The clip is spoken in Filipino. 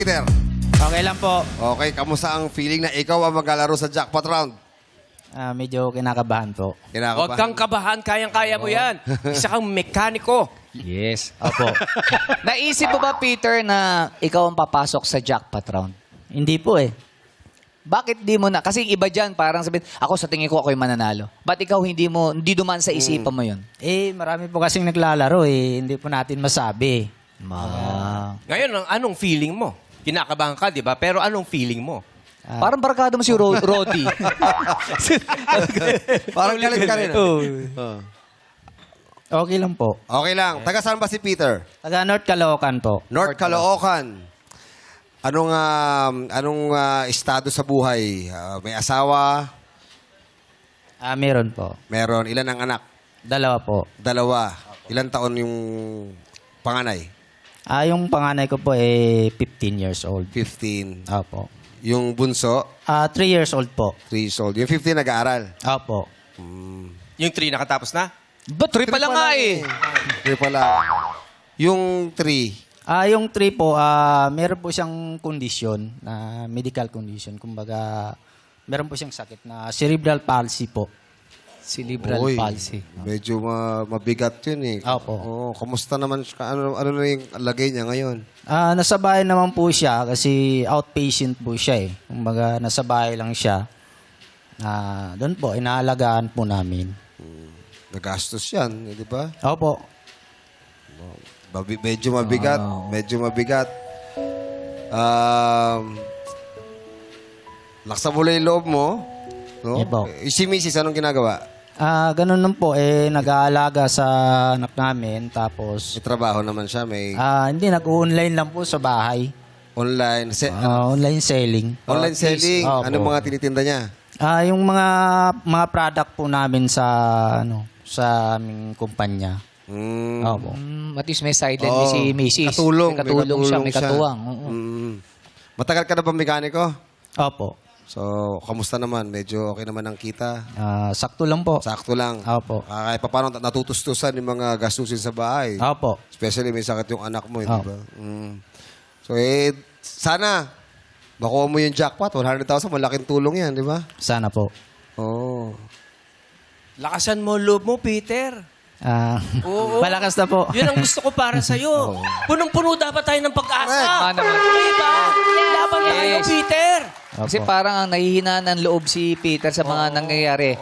Peter. Okay lang po. Okay, kamusta ang feeling na ikaw ang maglalaro sa jackpot round? Medyo kinakabahan po. Huwag kang kabahan, kayang-kaya mo yan. Isa kang mekaniko. Yes. Opo. Naisip mo ba, Peter, na ikaw ang papasok sa jackpot round? Hindi po eh. Bakit di mo na? Kasi yung iba dyan, parang sabihin, ako sa tingin ko, ako yung mananalo. Ba't ikaw hindi duman sa isipan mo yun? Marami po kasing naglalaro eh. Hindi po natin masabi. Ngayon, anong feeling mo? Kinakabahan ka, di ba? Pero anong feeling mo? Parang barkada mo si Roddy. Parang galit ka rin. Okay lang po. Okay lang. Taga saan ba si Peter? Taga North Caloocan po. North Caloocan. Anong estado sa buhay? May asawa? Meron po. Meron. Ilan ang anak? 2 po. 2. Ilan taon yung panganay? Yung panganay ko po 15 years old. 15. Opo. Yung bunso? 3 years old po. 3 years old. Yung 15 nag-aaral? Opo. Yung 3 nakatapos na? Ba't 3 pa lang nga eh? 3 pala. Yung 3? Yung 3 po, meron po siyang kondisyon, na medical condition. Kumbaga, meron po siyang sakit na cerebral palsy po. Cerebral palsy. Medyo mabigat yun eh. Opo. Oo, kamusta naman siya? Ano na yung lagay niya ngayon? Nasa bahay naman po siya kasi outpatient po siya eh. Kumbaga, nasa bahay lang siya. Doon po, inaalagaan po namin. Nagastos yan, di ba? Opo. Medyo mabigat. Medyo mabigat. Laksa mo lang yung loob mo. No? Yeah po. Si Mrs. anong ginagawa? Ganun nun po, nag-aalaga sa anak namin. Tapos, May trabaho naman siya. May hindi, nag-online lang po sa bahay. online. Online selling. Online selling. Opo. Anong mga tinitinda niya? Yung mga product po namin sa sa aming kumpanya. Opo. At least may sideline ni si Mrs. Katulong. May katulong siya, may katuwang. Oo. Matagal ka na ba mekaniko? Opo. So, kamusta naman? Medyo okay naman ang kita? Sakto lang po. Sakto lang. Opo. Kahit pa paano natutustusan yung mga gastusin sa bahay. Opo. Especially may sakit yung anak mo, di ba? So, sana, makuha mo yung jackpot. 100,000, malaking tulong yan, di ba? Sana po. Oo. Lakasan mo loob mo, Peter. Oo. Malakas na po. Yun ang gusto ko para sa'yo. Punong-puno dapat tayo ng pag-asa. Naman. Diba? Laban na kayo, Yes. Peter. Kasi parang ang nahihina ng loob si Peter sa mga nangyayari.